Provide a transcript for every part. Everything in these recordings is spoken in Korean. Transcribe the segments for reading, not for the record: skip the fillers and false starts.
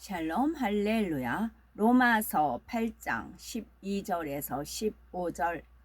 샬롬 할렐루야. 로마서 8장 12절에서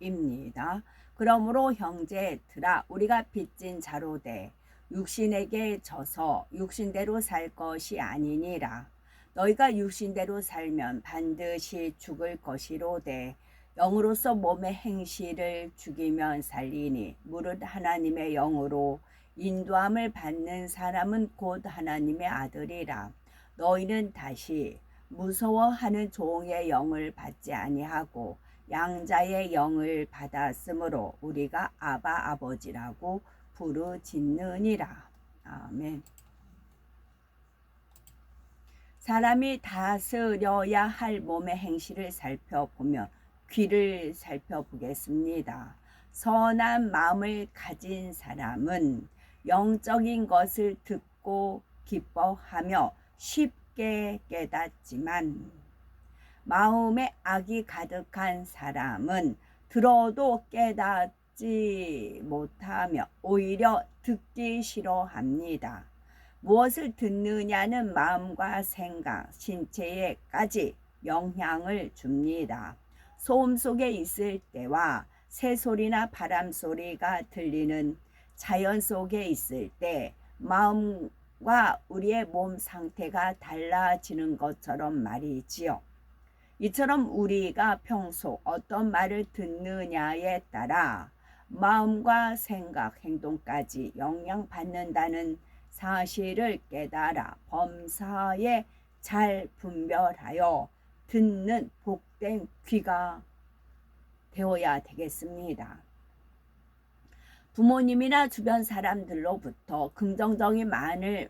15절입니다. 그러므로 형제들아 우리가 빚진 자로되 육신에게 져서 육신대로 살 것이 아니니라. 너희가 육신대로 살면 반드시 죽을 것이로되 영으로서 몸의 행실을 죽이면 살리니 무릇 하나님의 영으로 인도함을 받는 사람은 곧 하나님의 아들이라. 너희는 다시 무서워하는 종의 영을 받지 아니하고 양자의 영을 받았으므로 우리가 아바 아버지라고 부르짖느니라. 아멘. 사람이 다스려야 할 몸의 행실을 살펴보면 귀를 살펴보겠습니다. 선한 마음을 가진 사람은 영적인 것을 듣고 기뻐하며 쉽게 깨닫지만 마음에 악이 가득한 사람은 들어도 깨닫지 못하며 오히려 듣기 싫어합니다. 무엇을 듣느냐는 마음과 생각, 신체에까지 영향을 줍니다. 소음 속에 있을 때와 새소리나 바람소리가 들리는 자연 속에 있을 때 마음과 우리의 몸 상태가 달라지는 것처럼 말이지요. 이처럼 우리가 평소 어떤 말을 듣느냐에 따라 마음과 생각, 행동까지 영향받는다는 사실을 깨달아 범사에 잘 분별하여 듣는 복된 귀가 되어야 되겠습니다. 부모님이나 주변 사람들로부터 긍정적인 말을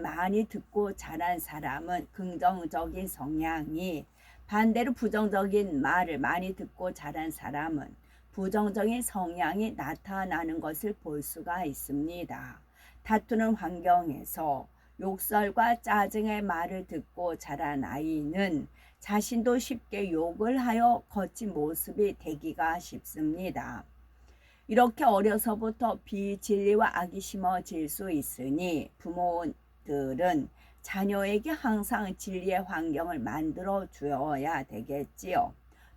많이 듣고 자란 사람은 긍정적인 성향이, 반대로 부정적인 말을 많이 듣고 자란 사람은 부정적인 성향이 나타나는 것을 볼 수가 있습니다. 다투는 환경에서 욕설과 짜증의 말을 듣고 자란 아이는 자신도 쉽게 욕을 하여 거친 모습이 되기가 쉽습니다. 이렇게 어려서부터 비진리와 악이 심어질 수 있으니 부모들은 자녀에게 항상 진리의 환경을 만들어 주어야 되겠지요.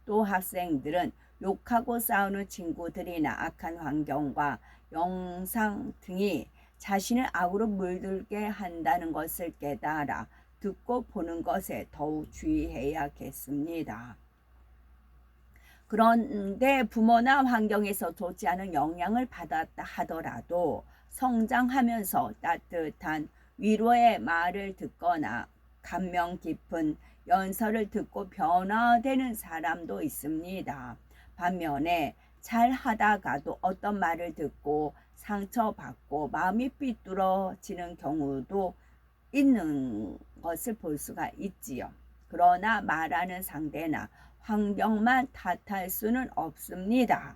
또 학생들은 욕하고 싸우는 친구들이나 악한 환경과 영상 등이 자신을 악으로 물들게 한다는 것을 깨달아 듣고 보는 것에 더욱 주의해야겠습니다. 그런데 부모나 환경에서 좋지 않은 영향을 받았다 하더라도 성장하면서 따뜻한 위로의 말을 듣거나 감명 깊은 연설을 듣고 변화되는 사람도 있습니다. 반면에 잘 하다가도 어떤 말을 듣고 상처받고 마음이 삐뚤어지는 경우도 있는 것을 볼 수가 있지요. 그러나 말하는 상대나 환경만 탓할 수는 없습니다.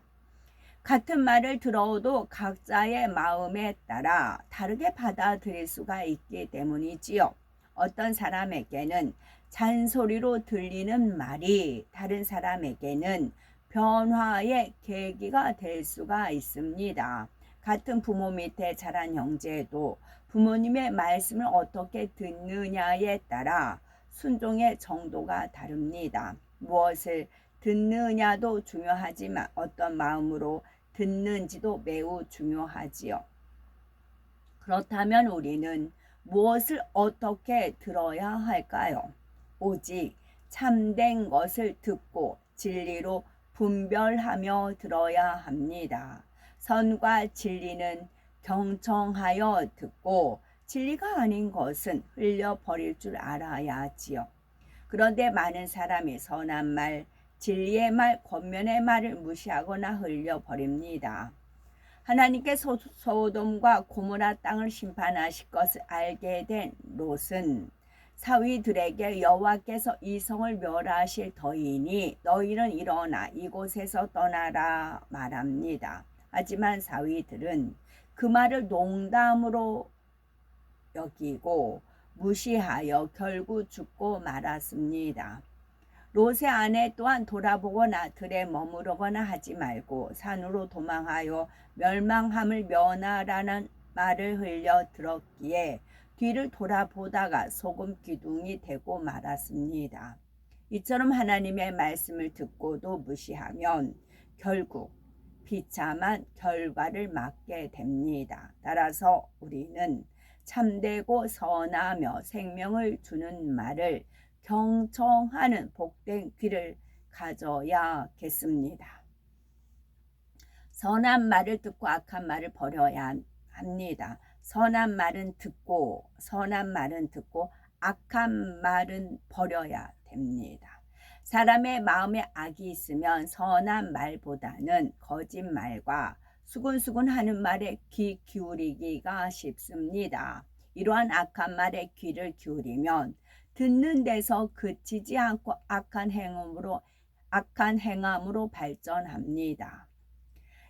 같은 말을 들어도 각자의 마음에 따라 다르게 받아들일 수가 있기 때문이지요. 어떤 사람에게는 잔소리로 들리는 말이 다른 사람에게는 변화의 계기가 될 수가 있습니다. 같은 부모 밑에 자란 형제도 부모님의 말씀을 어떻게 듣느냐에 따라 순종의 정도가 다릅니다. 무엇을 듣느냐도 중요하지만 어떤 마음으로 듣는지도 매우 중요하지요. 그렇다면 우리는 무엇을 어떻게 들어야 할까요? 오직 참된 것을 듣고 진리로 분별하며 들어야 합니다. 선과 진리는 경청하여 듣고 진리가 아닌 것은 흘려버릴 줄 알아야지요. 그런데 많은 사람이 선한 말, 진리의 말, 권면의 말을 무시하거나 흘려버립니다. 하나님께 소돔과 고모라 땅을 심판하실 것을 알게 된 롯은 사위들에게 여호와께서 이 성을 멸하실 터이니 너희는 일어나 이곳에서 떠나라 말합니다. 하지만 사위들은 그 말을 농담으로 여기고 무시하여 결국 죽고 말았습니다. 롯의 아내 또한 돌아보거나 들에 머무르거나 하지 말고 산으로 도망하여 멸망함을 면하라는 말을 흘려 들었기에 뒤를 돌아보다가 소금 기둥이 되고 말았습니다. 이처럼 하나님의 말씀을 듣고도 무시하면 결국 비참한 결과를 맞게 됩니다. 따라서 우리는 참되고 선하며 생명을 주는 말을 경청하는 복된 귀를 가져야겠습니다. 선한 말을 듣고 악한 말을 버려야 합니다. 선한 말은 듣고 악한 말은 버려야 됩니다. 사람의 마음에 악이 있으면 선한 말보다는 거짓말과 수근수근하는 말에 귀 기울이기가 쉽습니다. 이러한 악한 말에 귀를 기울이면 듣는 데서 그치지 않고 악한 행함으로 발전합니다.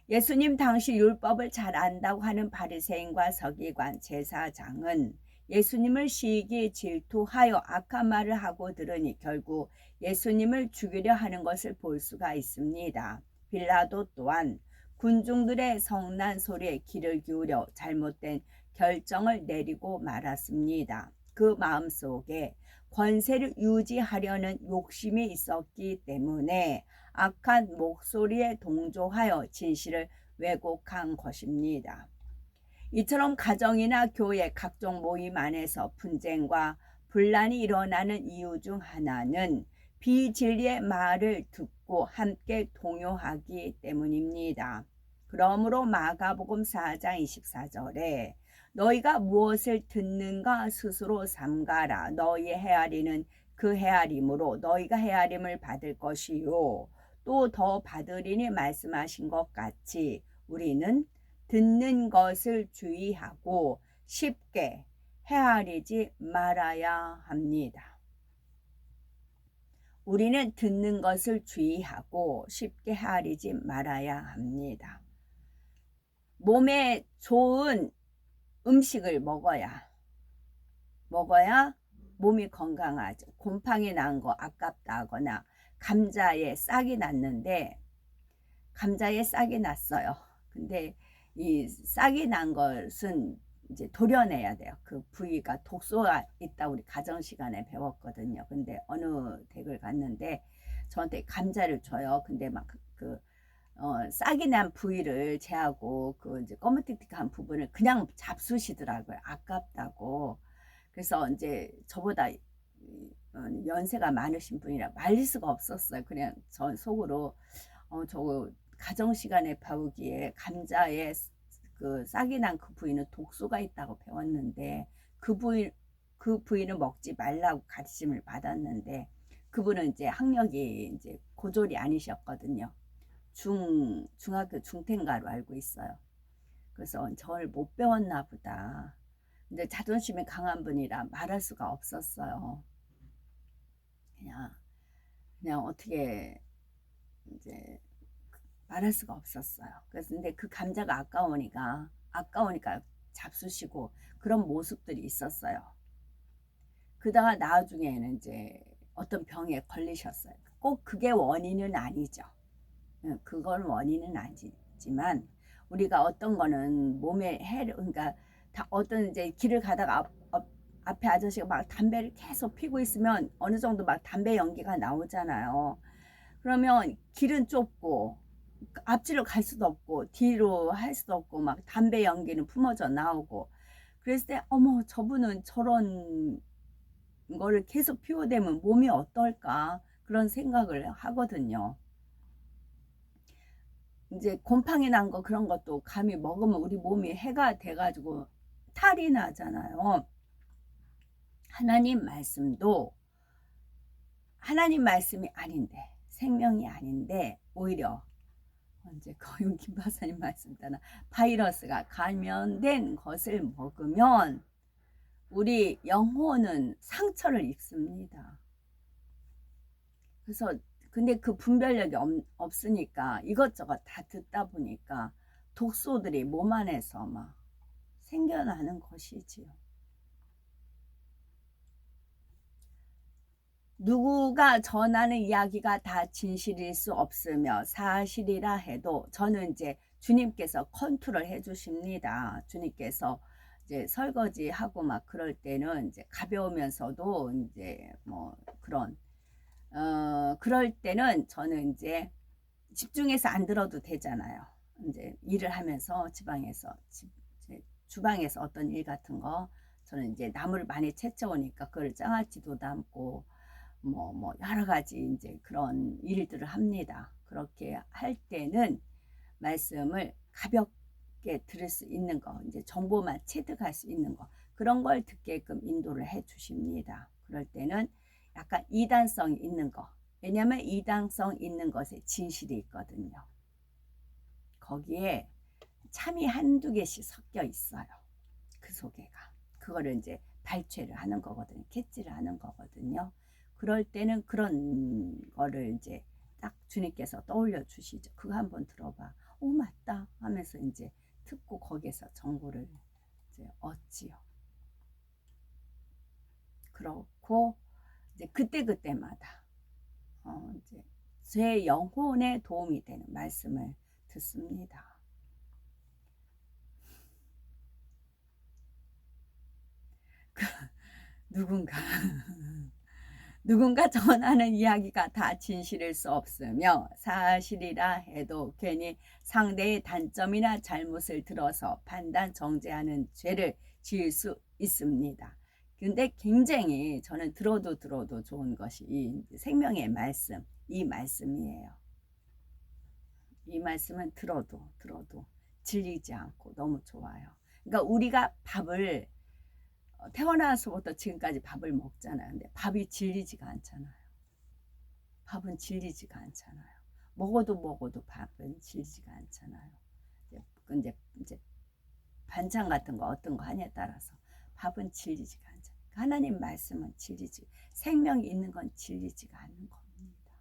예수님 당시 율법을 잘 안다고 하는 바리새인과 서기관 제사장은 예수님을 시기 질투하여 악한 말을 하고 들으니 결국 예수님을 죽이려 하는 것을 볼 수가 있습니다. 빌라도 또한 군중들의 성난 소리에 귀를 기울여 잘못된 결정을 내리고 말았습니다. 그 마음속에 권세를 유지하려는 욕심이 있었기 때문에 악한 목소리에 동조하여 진실을 왜곡한 것입니다. 이처럼 가정이나 교회 각종 모임 안에서 분쟁과 분란이 일어나는 이유 중 하나는 비진리의 말을 듣고 함께 동요하기 때문입니다. 그러므로 마가복음 4장 24절에 너희가 무엇을 듣는가 스스로 삼가라. 너희의 헤아리는 그 헤아림으로 너희가 헤아림을 받을 것이요 또 더 받으리니 말씀하신 것 같이 우리는 듣는 것을 주의하고 쉽게 헤아리지 말아야 합니다. 우리는 듣는 것을 주의하고 쉽게 헤아리지 말아야 합니다. 몸에 좋은 음식을 먹어야 몸이 건강하죠. 곰팡이 난 거 아깝다 하거나 감자에 싹이 났는데 감자에 싹이 났어요. 근데 이 싹이 난 것은 이제 도려내야 돼요. 그 부위가 독소가 있다고 우리 가정 시간에 배웠거든요. 근데 어느 댁을 갔는데 저한테 감자를 줘요. 근데 막 싹이 난 부위를 제하고 그 이제 검은틱틱한 부분을 그냥 잡수시더라고요. 아깝다고. 그래서 이제 저보다 연세가 많으신 분이라 말릴 수가 없었어요. 그냥 저 속으로 저거 가정 시간에 배우기에 감자에 그 싹이 난 그 부위는 독소가 있다고 배웠는데 그 부위는 먹지 말라고 가르침을 받았는데 그분은 이제 학력이 이제 고졸이 아니셨거든요. 중학교 중퇴인가로 알고 있어요. 그래서 저를 못 배웠나 보다. 근데 자존심이 강한 분이라 말할 수가 없었어요. 그냥 어떻게 이제 말할 수가 없었어요. 그래서 근데 그 감자가 아까우니까 잡수시고 그런 모습들이 있었어요. 그러다가 나중에는 이제 어떤 병에 걸리셨어요. 꼭 그게 원인은 아니죠. 그건 원인은 아니지만 우리가 어떤 거는 몸에 그러니까 어떤 이제 길을 가다가 앞에 아저씨가 막 담배를 계속 피고 있으면 어느 정도 막 담배 연기가 나오잖아요. 그러면 길은 좁고 앞뒤로 갈 수도 없고 뒤로 할 수도 없고 막 담배 연기는 품어져 나오고 그랬을 때 어머 저분은 저런 거를 계속 피워대면 몸이 어떨까 그런 생각을 하거든요. 이제 곰팡이 난 거 그런 것도 감히 먹으면 우리 몸이 해가 돼가지고 탈이 나잖아요. 하나님 말씀도 하나님 말씀이 아닌데 생명이 아닌데 오히려 언제 거윤 김박사님 말씀 따라 바이러스가 감염된 것을 먹으면 우리 영혼은 상처를 입습니다. 그래서 근데 그 분별력이 없으니까 이것저것 다 듣다 보니까 독소들이 몸 안에서 막 생겨나는 것이지요. 누구가 전하는 이야기가 다 진실일 수 없으며 사실이라 해도 저는 이제 주님께서 컨트롤 해 주십니다. 주님께서 이제 설거지하고 막 그럴 때는 이제 가벼우면서도 이제 뭐 그런 그럴 때는 저는 이제 집중해서 안 들어도 되잖아요. 이제 일을 하면서 지방에서 이제 주방에서 어떤 일 같은 거 저는 이제 나무를 많이 채쳐오니까 그걸 장아찌도 담고 뭐 여러 가지 이제 그런 일들을 합니다. 그렇게 할 때는 말씀을 가볍게 들을 수 있는 거, 이제 정보만 체득할 수 있는 거, 그런 걸 듣게끔 인도를 해 주십니다. 그럴 때는 약간 이단성 있는 거, 왜냐하면 이단성 있는 것에 진실이 있거든요. 거기에 참이 한두 개씩 섞여 있어요. 그 속에가. 그거를 이제 발췌를 하는 거거든요. 캐치를 하는 거거든요. 그럴 때는 그런 거를 이제 딱 주님께서 떠올려 주시죠. 그거 한번 들어봐. 오, 맞다 하면서 이제 듣고 거기에서 정보를 이제 얻지요. 그렇고 이제 그때그때마다 이제 제 영혼에 도움이 되는 말씀을 듣습니다. 누군가 누군가 전하는 이야기가 다 진실일 수 없으며 사실이라 해도 괜히 상대의 단점이나 잘못을 들어서 판단 정죄하는 죄를 지을 수 있습니다. 근데 굉장히 저는 들어도 좋은 것이 이 생명의 말씀, 이 말씀이에요. 이 말씀은 들어도 질리지 않고 너무 좋아요. 그러니까 우리가 밥을 태어나서부터 지금까지 밥을 먹잖아요. 근데 밥이 질리지가 않잖아요. 밥은 질리지가 않잖아요. 먹어도 밥은 질리지가 않잖아요. 이제 반찬 같은 거 어떤 거 하냐에 따라서 밥은 질리지가 않잖아요. 하나님 말씀은 질리지, 생명이 있는 건 질리지가 않는 겁니다.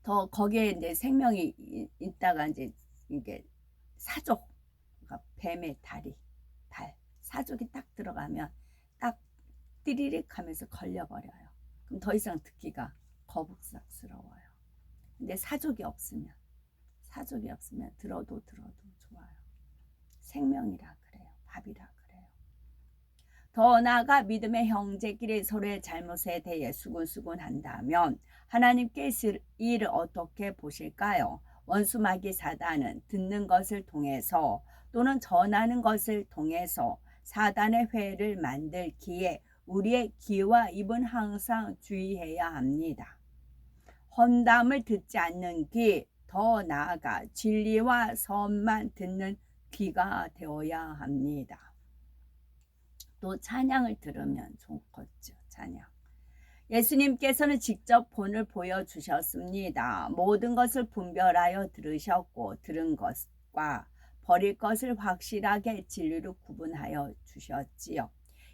더 거기에 이제 생명이 있다가 이제 이게 사족, 그러니까 뱀의 다리, 사족이 딱 들어가면 딱 띠리릭 하면서 걸려버려요. 그럼 더 이상 듣기가 거북스러워요. 근데 사족이 없으면 들어도 좋아요. 생명이라 그래요. 밥이라 그래요. 더 나아가 믿음의 형제끼리 서로의 잘못에 대해 수군수군 한다면 하나님께 이를 어떻게 보실까요? 원수 마귀 사단은 듣는 것을 통해서 또는 전하는 것을 통해서 사단의 회를 만들기에 우리의 귀와 입은 항상 주의해야 합니다. 험담을 듣지 않는 귀, 더 나아가 진리와 선만 듣는 귀가 되어야 합니다. 또 찬양을 들으면 좋겠죠. 찬양. 예수님께서는 직접 본을 보여주셨습니다. 모든 것을 분별하여 들으셨고 들은 것과 버릴 것을 확실하게 진리로 구분하여 주셨지요.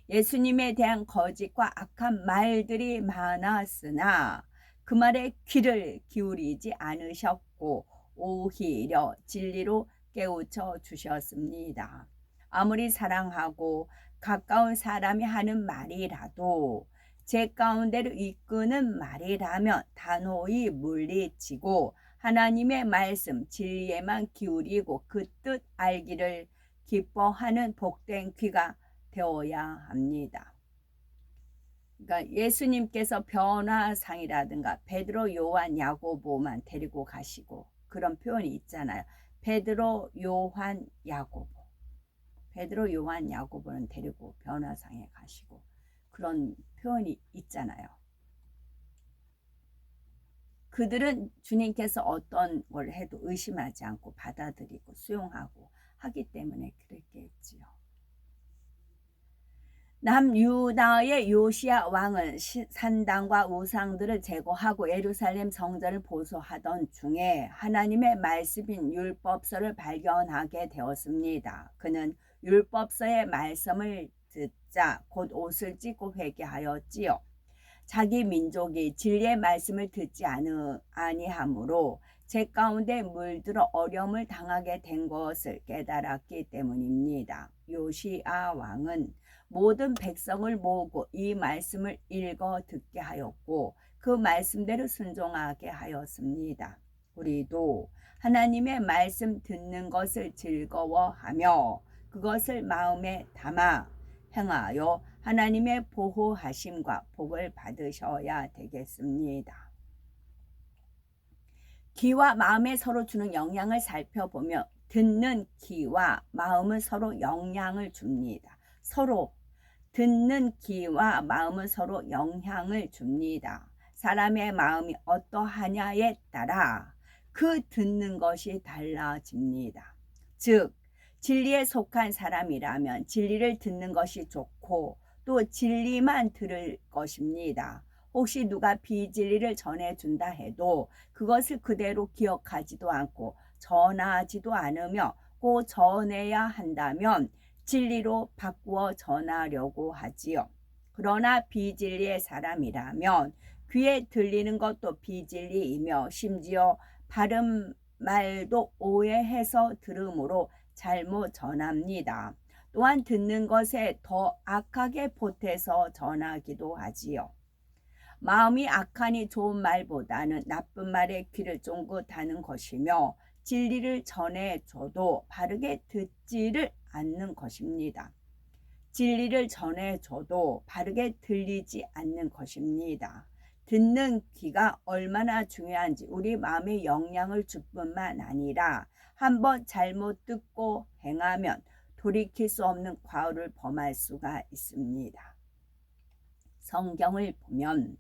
예수님에 대한 거짓과 악한 말들이 많았으나 그 말에 귀를 기울이지 않으셨고 오히려 진리로 깨우쳐 주셨습니다. 아무리 사랑하고 가까운 사람이 하는 말이라도 제 가운데로 이끄는 말이라면 단호히 물리치고 하나님의 말씀 진리에만 기울이고 그 뜻 알기를 기뻐하는 복된 귀가 되어야 합니다. 그러니까 예수님께서 변화상이라든가 베드로, 요한, 야고보만 데리고 가시고 그런 표현이 있잖아요. 베드로, 요한, 야고보. 베드로, 요한, 야고보는 데리고 변화상에 가시고 그런 표현이 있잖아요. 그들은 주님께서 어떤 걸 해도 의심하지 않고 받아들이고 수용하고 하기 때문에 그랬게 했지요. 남유다의 요시야 왕은 산당과 우상들을 제거하고 예루살렘 성전을 보수하던 중에 하나님의 말씀인 율법서를 발견하게 되었습니다. 그는 율법서의 말씀을 듣자 곧 옷을 찢고 회개하였지요. 자기 민족이 진리의 말씀을 듣지 아니하므로 제 가운데 물들어 어려움을 당하게 된 것을 깨달았기 때문입니다. 요시야 왕은 모든 백성을 모으고 이 말씀을 읽어 듣게 하였고 그 말씀대로 순종하게 하였습니다. 우리도 하나님의 말씀 듣는 것을 즐거워하며 그것을 마음에 담아 행하여 하나님의 보호하심과 복을 받으셔야 되겠습니다. 귀와 마음에 서로 주는 영향을 살펴보며 듣는 귀와 마음은 서로 영향을 줍니다. 서로 듣는 귀와 마음은 서로 영향을 줍니다. 사람의 마음이 어떠하냐에 따라 그 듣는 것이 달라집니다. 즉 진리에 속한 사람이라면 진리를 듣는 것이 좋고 또 진리만 들을 것입니다. 혹시 누가 비진리를 전해준다 해도 그것을 그대로 기억하지도 않고 전하지도 않으며 꼭 전해야 한다면 진리로 바꾸어 전하려고 하지요. 그러나 비진리의 사람이라면 귀에 들리는 것도 비진리이며 심지어 바른 말도 오해해서 들음으로 잘못 전합니다. 또한 듣는 것에 더 악하게 보태서 전하기도 하지요. 마음이 악하니 좋은 말보다는 나쁜 말에 귀를 쫑긋하는 것이며 진리를 전해줘도 바르게 듣지를 않는 것입니다. 진리를 전해줘도 바르게 들리지 않는 것입니다. 듣는 귀가 얼마나 중요한지 우리 마음에 영향을 줄 뿐만 아니라 한번 잘못 듣고 행하면 돌이킬 수 없는 과오를 범할 수가 있습니다. 성경을 보면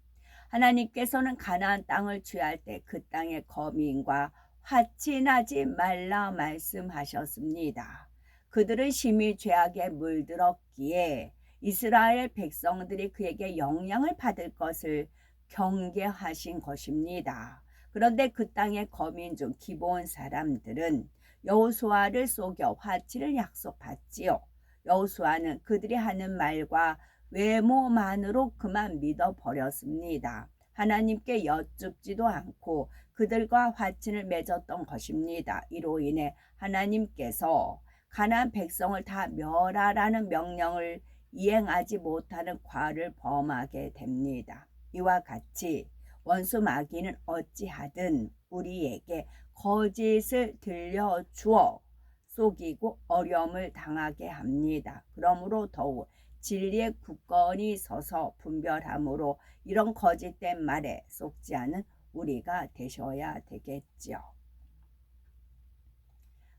하나님께서는 가나안 땅을 취할 때 그 땅의 거민과 화친하지 말라 말씀하셨습니다. 그들은 심히 죄악에 물들었기에 이스라엘 백성들이 그에게 영향을 받을 것을 경계하신 것입니다. 그런데 그 땅의 거민 중 기브온 사람들은 여호수아를 속여 화친을 약속받지요. 여호수아는 그들이 하는 말과 외모만으로 그만 믿어버렸습니다. 하나님께 여쭙지도 않고 그들과 화친을 맺었던 것입니다. 이로 인해 하나님께서 가나안 백성을 다 멸하라는 명령을 이행하지 못하는 과를 범하게 됩니다. 이와 같이 원수 마귀는 어찌하든 우리에게 거짓을 들려주어 속이고 어려움을 당하게 합니다. 그러므로 더욱 진리에 굳건히 서서 분별함으로 이런 거짓된 말에 속지 않은 우리가 되셔야 되겠지요.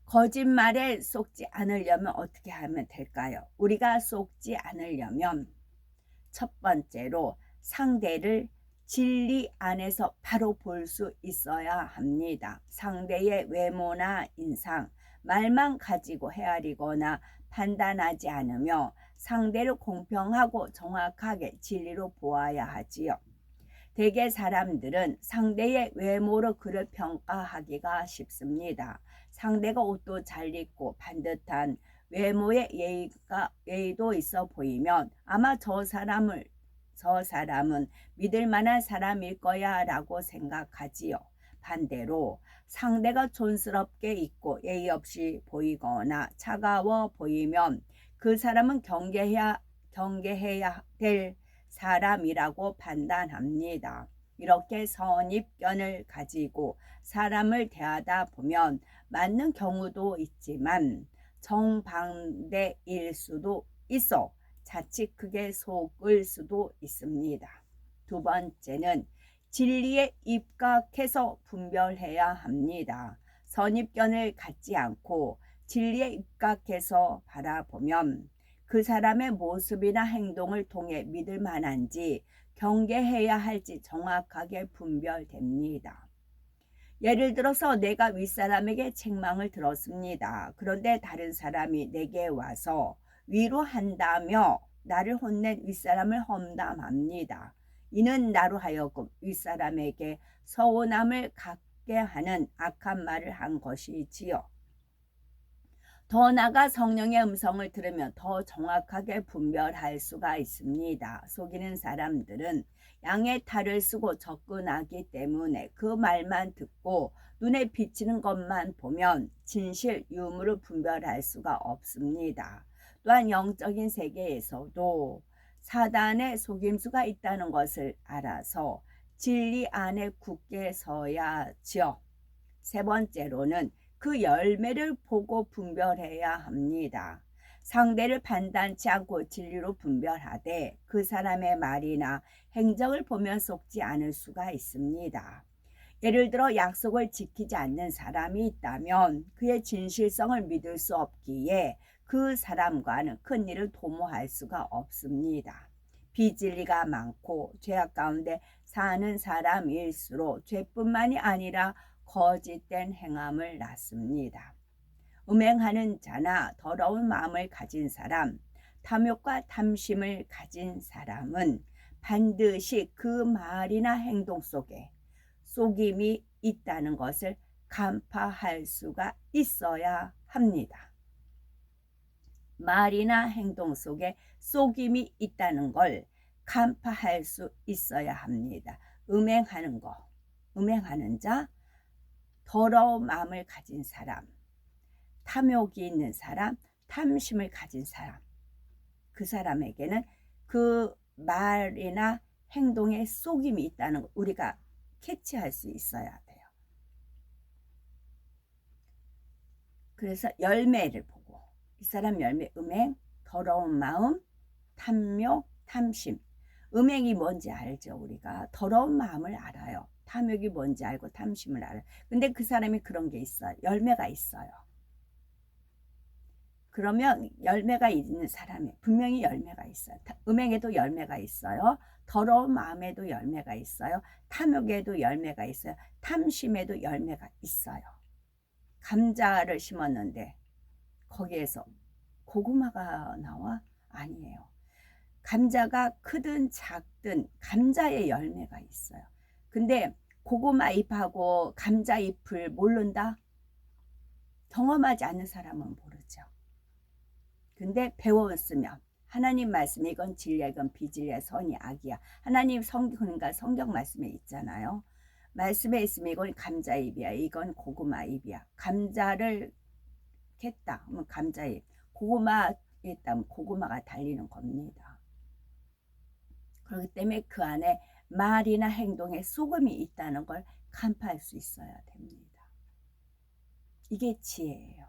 거짓말에 속지 않으려면 어떻게 하면 될까요? 우리가 속지 않으려면 첫 번째로 상대를 진리 안에서 바로 볼 수 있어야 합니다. 상대의 외모나 인상, 말만 가지고 헤아리거나 판단하지 않으며 상대를 공평하고 정확하게 진리로 보아야 하지요. 대개 사람들은 상대의 외모로 그를 평가하기가 쉽습니다. 상대가 옷도 잘 입고 반듯한 외모에 예의도 있어 보이면 아마 저 사람은 믿을 만한 사람일 거야 라고 생각하지요. 반대로 상대가 촌스럽게 입고 예의 없이 보이거나 차가워 보이면 그 사람은 경계해야 될 사람이라고 판단합니다. 이렇게 선입견을 가지고 사람을 대하다 보면 맞는 경우도 있지만 정반대일 수도 있어 자칫 크게 속을 수도 있습니다. 두 번째는 진리에 입각해서 분별해야 합니다. 선입견을 갖지 않고 진리에 입각해서 바라보면 그 사람의 모습이나 행동을 통해 믿을 만한지 경계해야 할지 정확하게 분별됩니다. 예를 들어서 내가 윗사람에게 책망을 들었습니다. 그런데 다른 사람이 내게 와서 위로한다며 나를 혼낸 윗사람을 험담합니다. 이는 나로 하여금 윗사람에게 서운함을 갖게 하는 악한 말을 한 것이지요. 더 나아가 성령의 음성을 들으면 더 정확하게 분별할 수가 있습니다. 속이는 사람들은 양의 탈을 쓰고 접근하기 때문에 그 말만 듣고 눈에 비치는 것만 보면 진실, 유무를 분별할 수가 없습니다. 또한 영적인 세계에서도 사단의 속임수가 있다는 것을 알아서 진리 안에 굳게 서야지요. 세 번째로는 그 열매를 보고 분별해야 합니다. 상대를 판단치 않고 진리로 분별하되 그 사람의 말이나 행적을 보면 속지 않을 수가 있습니다. 예를 들어 약속을 지키지 않는 사람이 있다면 그의 진실성을 믿을 수 없기에 그 사람과는 큰 일을 도모할 수가 없습니다. 비진리가 많고 죄악 가운데 사는 사람일수록 죄뿐만이 아니라 거짓된 행함을 낳습니다. 음행하는 자나 더러운 마음을 가진 사람, 탐욕과 탐심을 가진 사람은 반드시 그 말이나 행동 속에 속임이 있다는 것을 간파할 수가 있어야 합니다. 말이나 행동 속에 속임이 있다는 걸 간파할 수 있어야 합니다. 음행하는 거, 음행하는 자, 더러운 마음을 가진 사람, 탐욕이 있는 사람, 탐심을 가진 사람, 그 사람에게는 그 말이나 행동에 속임이 있다는 걸 우리가 캐치할 수 있어야 돼요. 그래서 열매를 보고 이 사람 열매, 음행, 더러운 마음, 탐욕, 탐심. 음행이 뭔지 알죠. 우리가 더러운 마음을 알아요. 탐욕이 뭔지 알고 탐심을 알아요. 근데 그 사람이 그런 게 있어요. 열매가 있어요. 그러면 열매가 있는 사람이 분명히 열매가 있어요. 음행에도 열매가 있어요. 더러운 마음에도 열매가 있어요. 탐욕에도 열매가 있어요. 탐심에도 열매가 있어요. 감자를 심었는데 거기에서 고구마가 나와? 아니에요. 감자가 크든 작든 감자에 열매가 있어요. 근데 고구마 잎하고 감자 잎을 모른다? 경험하지 않는 사람은 모르죠. 근데 배웠으면 하나님 말씀에 이건 진리야, 이건 비진리야, 선이 악이야. 하나님 그러니까 성경 말씀에 있잖아요. 말씀에 있으면 이건 감자잎이야, 이건 고구마잎이야. 감자를 캤다 하면 감자잎, 고구마에 있다면 고구마가 달리는 겁니다. 그렇기 때문에 그 안에 말이나 행동에 속음이 있다는 걸 간파할 수 있어야 됩니다. 이게 지혜예요.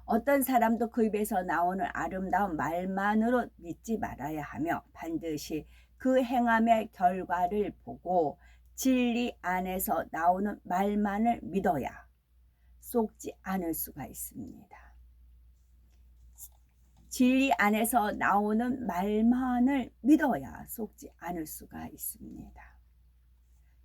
어떤 사람도 그 입에서 나오는 아름다운 말만으로 믿지 말아야 하며 반드시 그 행함의 결과를 보고 진리 안에서 나오는 말만을 믿어야 속지 않을 수가 있습니다. 진리 안에서 나오는 말만을 믿어야 속지 않을 수가 있습니다.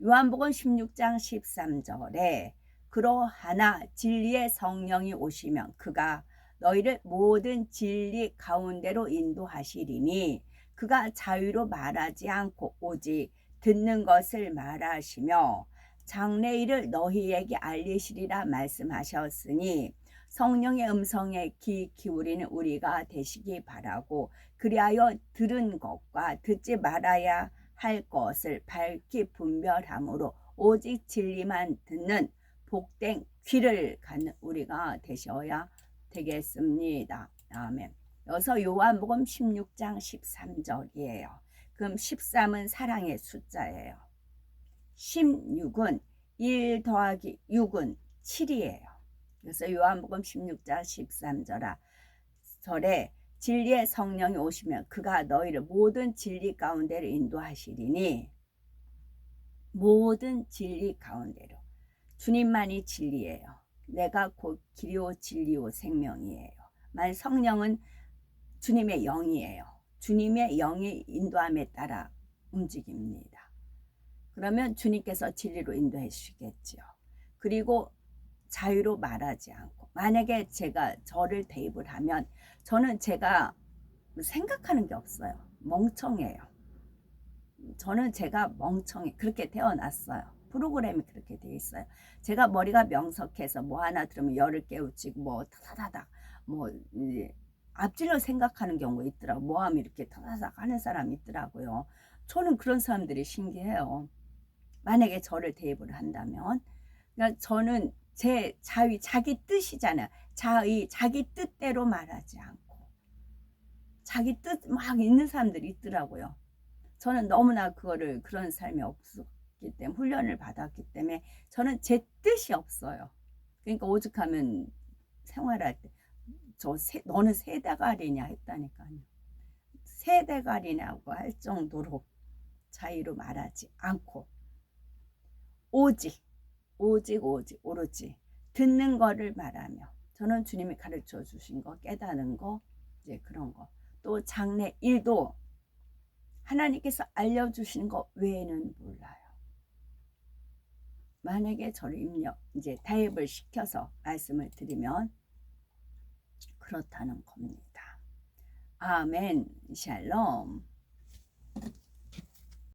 요한복음 16장 13절에 그러하나 진리의 성령이 오시면 그가 너희를 모든 진리 가운데로 인도하시리니 그가 자유로 말하지 않고 오직 듣는 것을 말하시며 장래일을 너희에게 알리시리라 말씀하셨으니 성령의 음성에 귀 기울이는 우리가 되시기 바라고 그리하여 들은 것과 듣지 말아야 할 것을 밝히 분별함으로 오직 진리만 듣는 복된 귀를 갖는 우리가 되셔야 되겠습니다. 아멘. 여기서 요한복음 16장 13절이에요. 그럼 13은 사랑의 숫자예요. 16은 1 더하기 6은 7이에요. 그래서 요한복음 16장 13절에 진리의 성령이 오시면 그가 너희를 모든 진리 가운데로 인도하시리니 모든 진리 가운데로 주님만이 진리예요. 내가 곧 길이요 진리요 생명이에요. 만 성령은 주님의 영이에요. 주님의 영의 인도함에 따라 움직입니다. 그러면 주님께서 진리로 인도해 주시겠죠. 그리고 자유로 말하지 않고 만약에 제가 저를 대입을 하면 저는 제가 생각하는 게 없어요. 멍청해요. 저는 제가 멍청해. 그렇게 태어났어요. 프로그램이 그렇게 돼 있어요. 제가 머리가 명석해서 뭐 하나 들으면 열을 깨우치고 뭐 타다닥 뭐 앞질러 생각하는 경우가 있더라고요. 뭐하면 이렇게 타다닥 하는 사람이 있더라고요. 저는 그런 사람들이 신기해요. 만약에 저를 대입을 한다면 그러니까 저는 제 자의, 자기 뜻이잖아요. 자기 뜻대로 말하지 않고 자기 뜻 막 있는 사람들이 있더라고요. 저는 너무나 그런 삶이 없었기 때문에 훈련을 받았기 때문에 저는 제 뜻이 없어요. 그러니까 오죽하면 생활할 때 너는 세대가리냐 했다니까요. 세대가리냐고 할 정도로 자유로 말하지 않고 오직 오로지 듣는 거를 말하며, 저는 주님이 가르쳐 주신 거, 깨닫는 거, 이제 그런 거, 또 장래 일도 하나님께서 알려주시는 거 외에는 몰라요. 만약에 저를 이제 타협을 시켜서 말씀을 드리면 그렇다는 겁니다. 아멘. 샬롬.